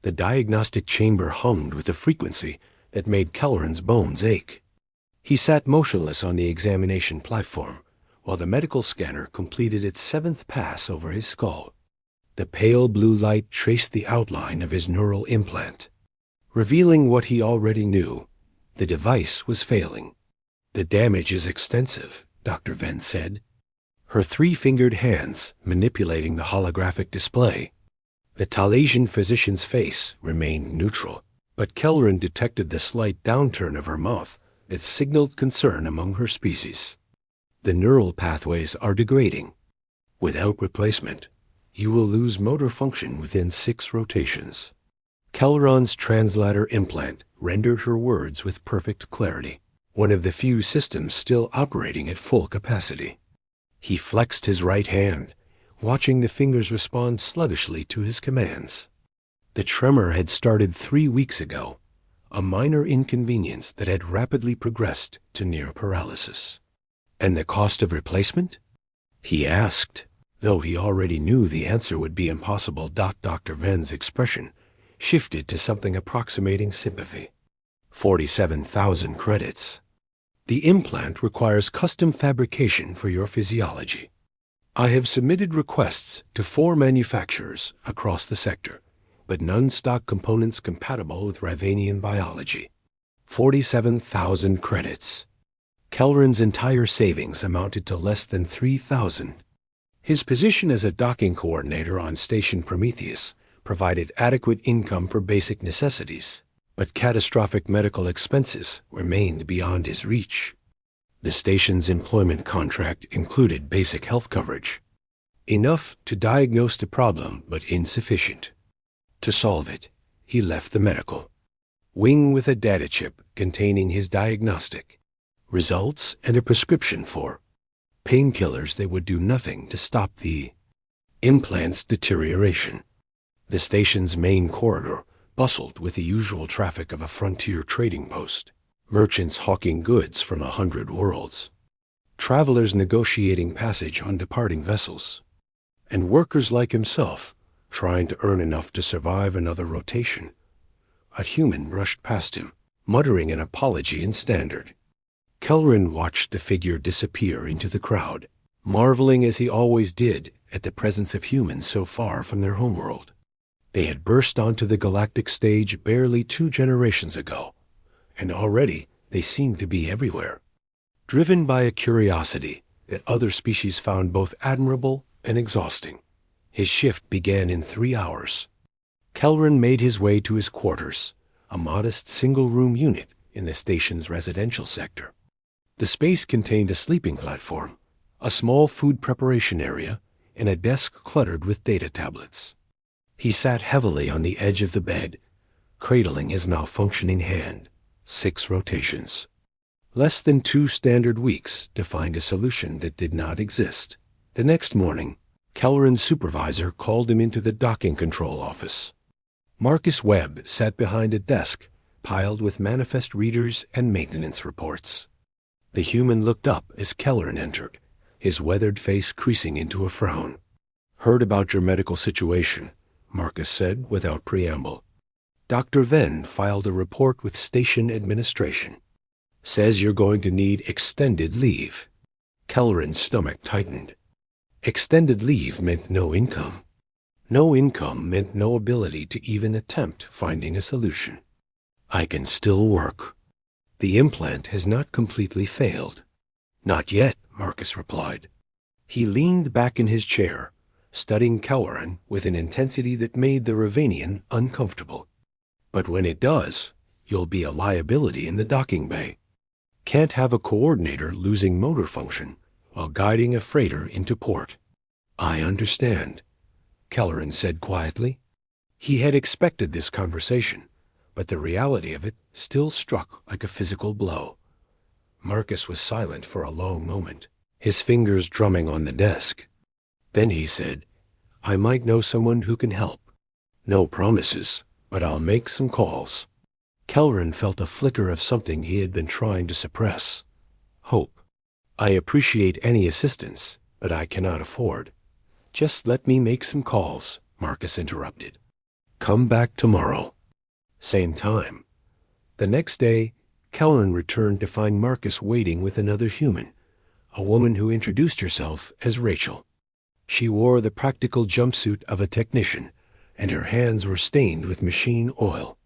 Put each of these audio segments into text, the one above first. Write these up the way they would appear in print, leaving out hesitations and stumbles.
The diagnostic chamber hummed with a frequency that made Kelleran's bones ache. He sat motionless on the examination platform, while the medical scanner completed its 7th pass over his skull. The pale blue light traced the outline of his neural implant, revealing what he already knew. The device was failing. "The damage is extensive," Dr. Venn said, her 3-fingered hands manipulating the holographic display. The Talesian physician's face remained neutral, but Kelleran detected the slight downturn of her mouth that signaled concern among her species. "The neural pathways are degrading. Without replacement, you will lose motor function within 6 rotations." Kelleran's translator implant rendered her words with perfect clarity, one of the few systems still operating at full capacity. He flexed his right hand, watching the fingers respond sluggishly to his commands. The tremor had started 3 weeks ago, a minor inconvenience that had rapidly progressed to near paralysis. "And the cost of replacement?" he asked, though he already knew the answer would be impossible. Dr. Venn's expression shifted to something approximating sympathy. 47,000 credits. "The implant requires custom fabrication for your physiology. I have submitted requests to 4 manufacturers across the sector, but none stock components compatible with Ravanian biology. 47,000 credits. Kelleran's entire savings amounted to less than 3,000. His position as a docking coordinator on Station Prometheus provided adequate income for basic necessities, but catastrophic medical expenses remained beyond his reach. The station's employment contract included basic health coverage, enough to diagnose the problem but insufficient. To solve it, he left the medical wing with a data chip containing his diagnostic results and a prescription for painkillers that would do nothing to stop the implant's deterioration. The station's main corridor bustled with the usual traffic of a frontier trading post, merchants hawking goods from 100 worlds, travelers negotiating passage on departing vessels, and workers like himself trying to earn enough to survive another rotation. A human brushed past him, muttering an apology in Standard. Kelleran watched the figure disappear into the crowd, marveling as he always did at the presence of humans so far from their homeworld. They had burst onto the galactic stage barely 2 generations ago, and already they seemed to be everywhere. Driven by a curiosity that other species found both admirable and exhausting, his shift began in 3 hours. Kelleran made his way to his quarters, a modest single-room unit in the station's residential sector. The space contained a sleeping platform, a small food preparation area, and a desk cluttered with data tablets. He sat heavily on the edge of the bed, cradling his malfunctioning hand. 6 rotations. Less than 2 standard weeks to find a solution that did not exist. The next morning, Kelleran's supervisor called him into the docking control office. Marcus Webb sat behind a desk piled with manifest readers and maintenance reports. The human looked up as Kelleran entered, his weathered face creasing into a frown. "Heard about your medical situation," Marcus said without preamble. Dr. Venn filed a report with station administration. "Says you're going to need extended leave." Kelleran's stomach tightened. Extended leave meant no income. No income meant no ability to even attempt finding a solution. "I can still work. The implant has not completely failed." "Not yet," Marcus replied. He leaned back in his chair, studying Kelleran with an intensity that made the Ravanian uncomfortable. "But when it does, you'll be a liability in the docking bay. Can't have a coordinator losing motor function while guiding a freighter into port." "I understand," Kelleran said quietly. He had expected this conversation, but the reality of it still struck like a physical blow. Marcus was silent for a long moment, his fingers drumming on the desk. Then he said, "I might know someone who can help. No promises, but I'll make some calls." Kelleran felt a flicker of something he had been trying to suppress. Hope. "I appreciate any assistance, but I cannot afford." "Just let me make some calls," Marcus interrupted. Come back tomorrow. Same time. The next day, Callan returned to find Marcus waiting with another human, a woman who introduced herself as Rachel. She wore the practical jumpsuit of a technician, and her hands were stained with machine oil.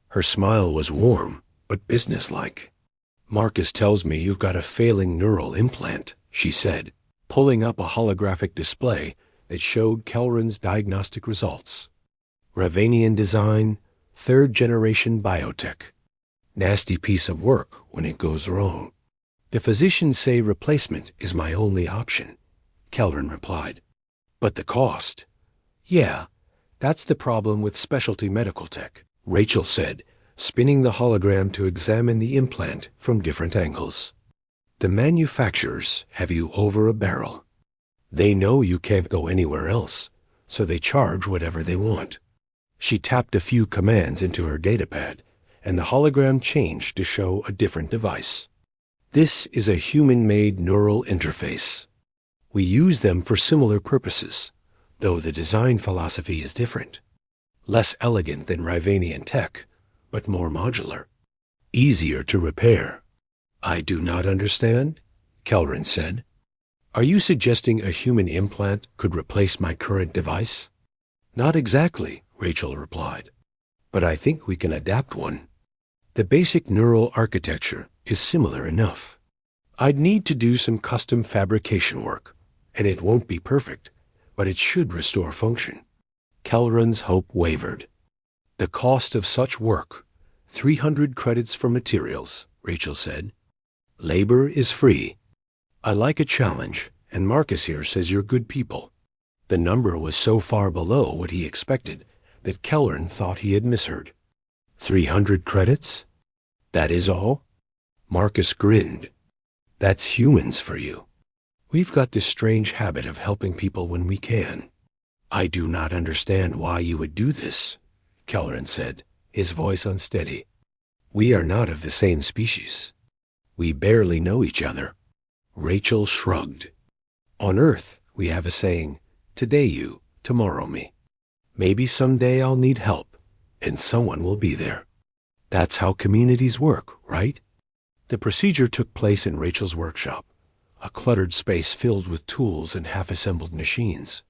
Her smile was warm, but businesslike. Marcus tells me you've got a failing neural implant, she said, pulling up a holographic display that showed Kelrin's diagnostic results. Ravanian design, third-generation biotech. Nasty piece of work when it goes wrong. The physicians say replacement is my only option, Kelrin replied. But the cost? Yeah, that's the problem with specialty medical tech, Rachel said, spinning the hologram to examine the implant from different angles. The manufacturers have you over a barrel. They know you can't go anywhere else, so they charge whatever they want. She tapped a few commands into her datapad, and the hologram changed to show a different device. This is a human-made neural interface. We use them for similar purposes, though the design philosophy is different. Less elegant than Rivanian tech, but more modular. Easier to repair. I do not understand, Kelrin said. Are you suggesting a human implant could replace my current device? Not exactly, Rachel replied, but I think we can adapt one. The basic neural architecture is similar enough. I'd need to do some custom fabrication work, and it won't be perfect, but it should restore function. Kelrin's hope wavered. The cost of such work, 300 credits for materials, Rachel said. Labor is free. I like a challenge, and Marcus here says you're good people. The number was so far below what he expected that Kelrin thought he had misheard. 300 credits? That is all? Marcus grinned. That's humans for you. We've got this strange habit of helping people when we can. I do not understand why you would do this, Kelrin said, his voice unsteady. We are not of the same species. We barely know each other. Rachel shrugged. On Earth, we have a saying, today you, tomorrow me. Maybe someday I'll need help, and someone will be there. That's how communities work, right? The procedure took place in Rachel's workshop, a cluttered space filled with tools and half-assembled machines.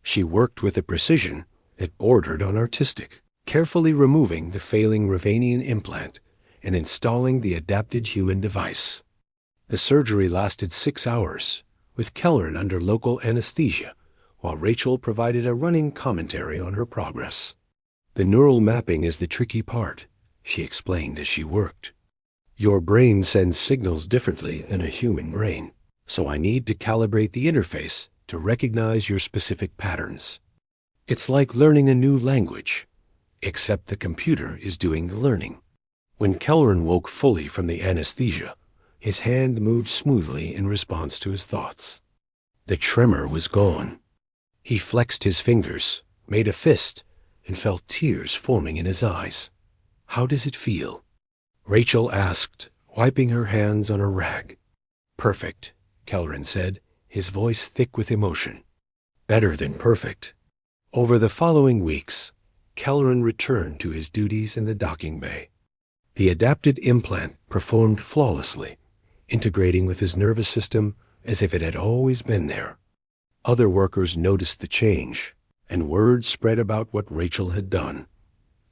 She worked with a precision that bordered on artistic, carefully removing the failing Ravanian implant and installing the adapted human device. The surgery lasted 6 hours, with Kelrin under local anesthesia, while Rachel provided a running commentary on her progress. The neural mapping is the tricky part, she explained as she worked. Your brain sends signals differently than a human brain, so I need to calibrate the interface to recognize your specific patterns. It's like learning a new language, except the computer is doing the learning. When Kelrin woke fully from the anesthesia, his hand moved smoothly in response to his thoughts. The tremor was gone. He flexed his fingers, made a fist, and felt tears forming in his eyes. How does it feel? Rachel asked, wiping her hands on a rag. Perfect, Kelrin said, his voice thick with emotion. Better than perfect. Over the following weeks, Kelrin returned to his duties in the docking bay. The adapted implant performed flawlessly, integrating with his nervous system as if it had always been there. Other workers noticed the change, and word spread about what Rachel had done.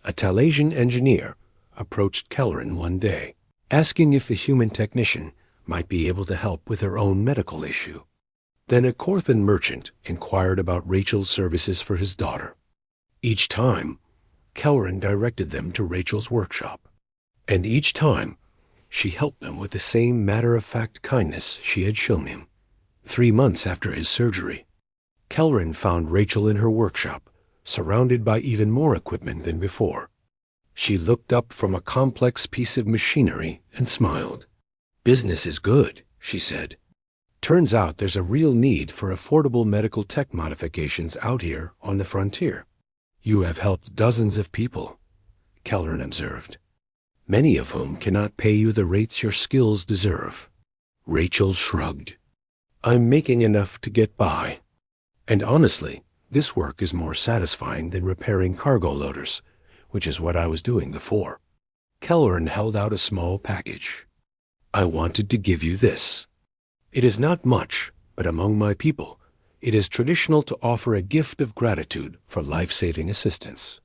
A Talasian engineer approached Kelrin one day, asking if the human technician might be able to help with her own medical issue. Then a Corthan merchant inquired about Rachel's services for his daughter. Each time, Kelrin directed them to Rachel's workshop, and each time she helped them with the same matter-of-fact kindness she had shown him. 3 months after his surgery, Kelrin found Rachel in her workshop, surrounded by even more equipment than before. She looked up from a complex piece of machinery and smiled. Business is good, she said. Turns out there's a real need for affordable medical tech modifications out here on the frontier. You have helped dozens of people, Kelrin observed, many of whom cannot pay you the rates your skills deserve. Rachel shrugged. I'm making enough to get by. And honestly, This work is more satisfying than repairing cargo loaders, which is what I was doing before. Kelleran held out a small package. I wanted to give you this. It is not much, but among my people, it is traditional to offer a gift of gratitude for life-saving assistance.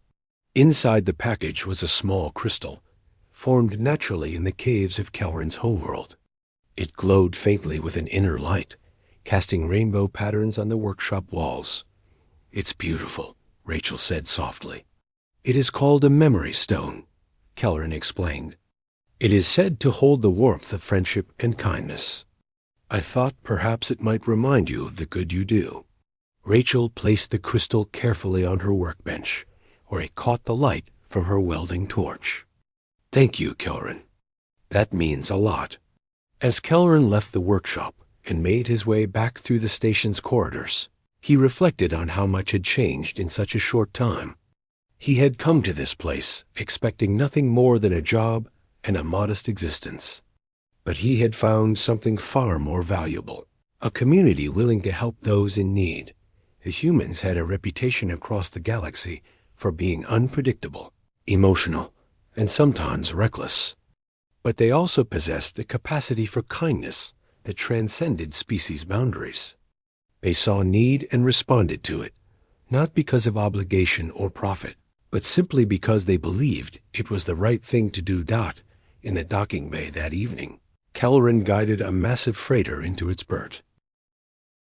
Inside the package was a small crystal, formed naturally in the caves of Kelleran's homeworld. It glowed faintly with an inner light, casting rainbow patterns on the workshop walls. It's beautiful, Rachel said softly. It is called a memory stone, Kelleran explained. It is said to hold the warmth of friendship and kindness. I thought perhaps it might remind you of the good you do. Rachel placed the crystal carefully on her workbench, where it caught the light from her welding torch. Thank you, Kelleran. That means a lot. As Kelleran left the workshop and made his way back through the station's corridors, he reflected on how much had changed in such a short time. He had come to this place expecting nothing more than a job and a modest existence. But he had found something far more valuable, a community willing to help those in need. The humans had a reputation across the galaxy for being unpredictable, emotional, and sometimes reckless. But they also possessed a capacity for kindness that transcended species boundaries. They saw need and responded to it, not because of obligation or profit, but simply because they believed it was the right thing to do. In the docking bay that evening, Kelleran guided a massive freighter into its berth.